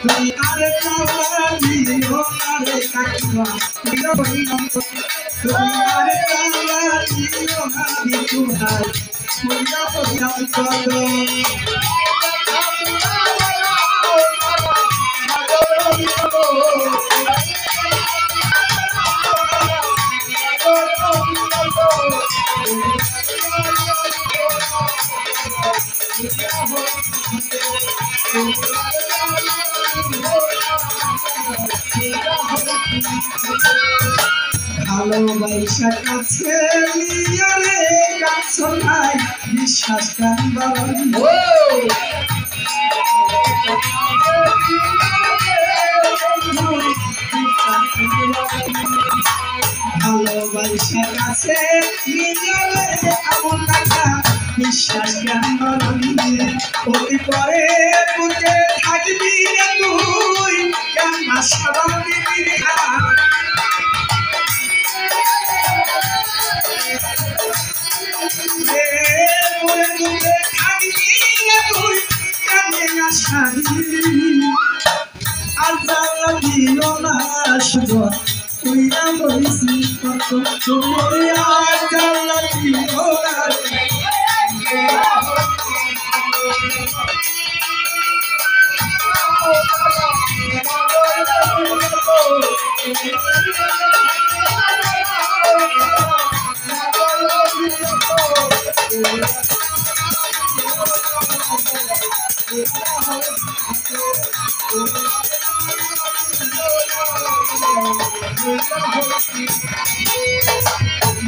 তুই আরে কাওয়ালি ও আরে কাকুয়া তুই বললাম তুই আরে কাওয়ালি ও হাবি তুহাই তুই বললাম কত ভালোবাসা কাছে নিয়ে রে কাছ নাই বিশ্বাস কান ভালোবাসা কাছে নিয়ে রে আমার টাকা বিশ্বাস কান অতি পরে বুকে থাকবি রে তুই কেন সারা দিবি তুই না বলছি কত তুমি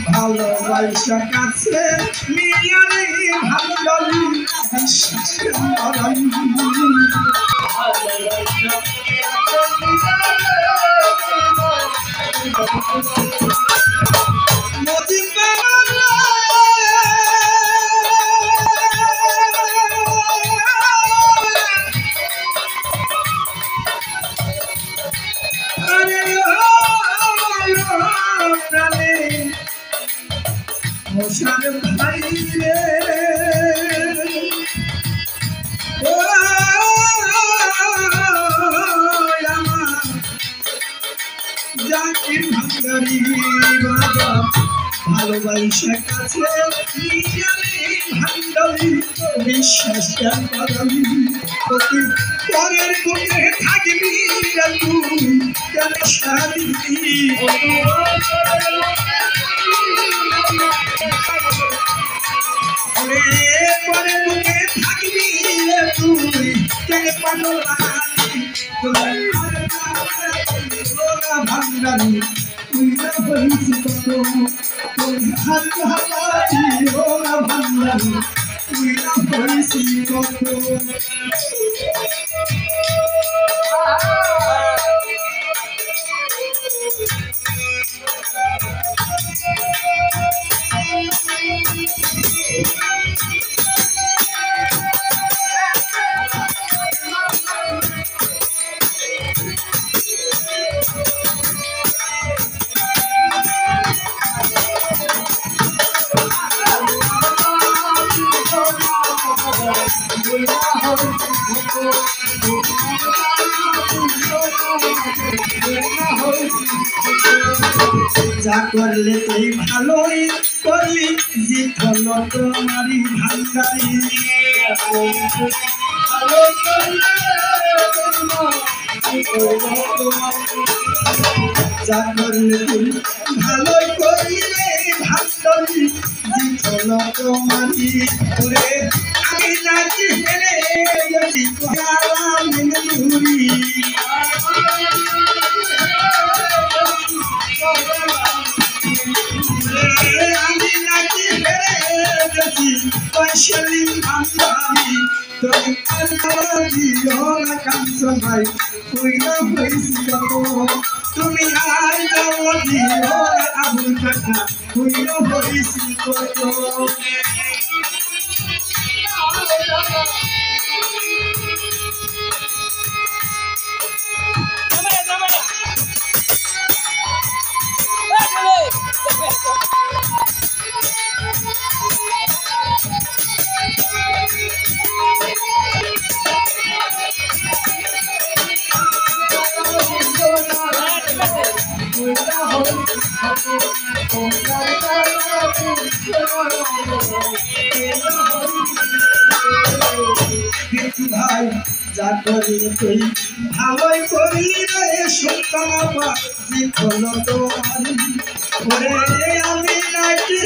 ভালোবাসা কাছে নিয়ে ভালো বিশ্বাস মোশার ভাই রে ও আমার জাকির ভান্ডারি বাবা ভালোবাসা কাছে নিয়ে ভান্ডারি বিশ্বাস করি অতি পরের বুকে থাকবি তুই কেন সারি পরে বুকে থাকবি তুই কেন পাগল ভান্ডারি তুই না বলছি কত তুই হাতি ভান্ডারি তুই না বলছি কত যা করলে তুই ভালোই করলি জিত হলো তোমারই ভান্ডারি যা করলে তুই ভালোই করলি ভান্ডারি জিত হলো তোমারই ঘুরে আমি নাচি হেরে গেছি আমি নাকি হেরে গেছি পয়সালি ভান্ডারি তুমি কাঞ্চ ভাই তুই না হয়েছি তুমি আর আবুল কাকা তুই না হয়েছি কত ভাই যা করি তুই ভালোই করলি রে সুতনা পাখি হলো তোমার ওরে আমি নাকি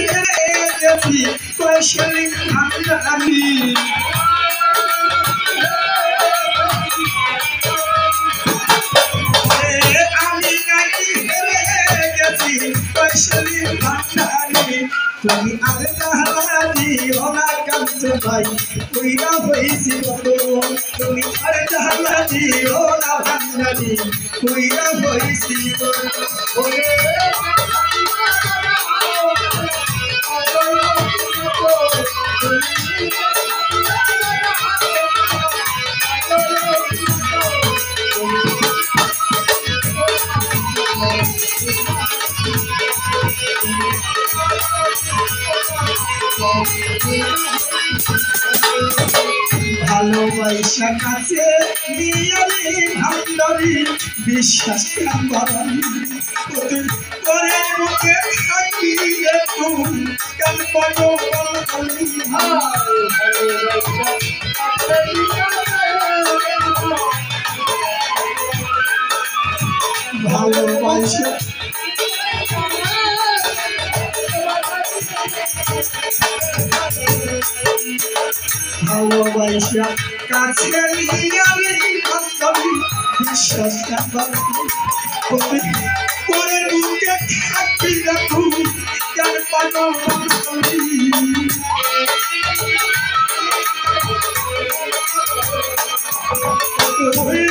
গেছি কৈশলী আমি আমি নাকি গেছি কৈশলী তুমি আর জাহালা দিও না কাছে ভাই কইরা হইছি কত তুমি আর জাহালা দিও না ভাঙালি কইরা হইছি কত ওরে ভালোবাসা কাছে নিয়ালি ভান্ডারি বিশ্বাস করে মুখে থাকি একটু কেন ভালোবাসা ভালোবাসা কাছে নিয়ালি ভান্ডারি বিশ্বাস করে মুখে থাকি একটু কেন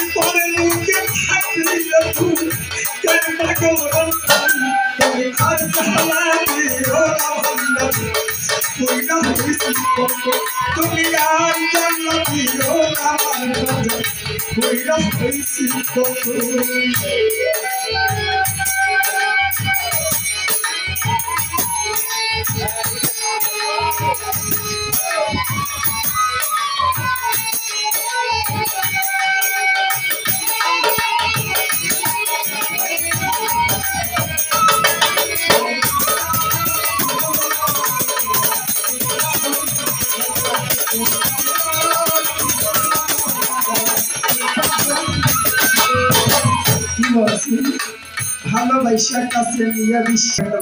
পরে মুখে থাকলি তুমি আর জান্নাতি ভালোবাসার কাছে নিয়ে বিশ্বাস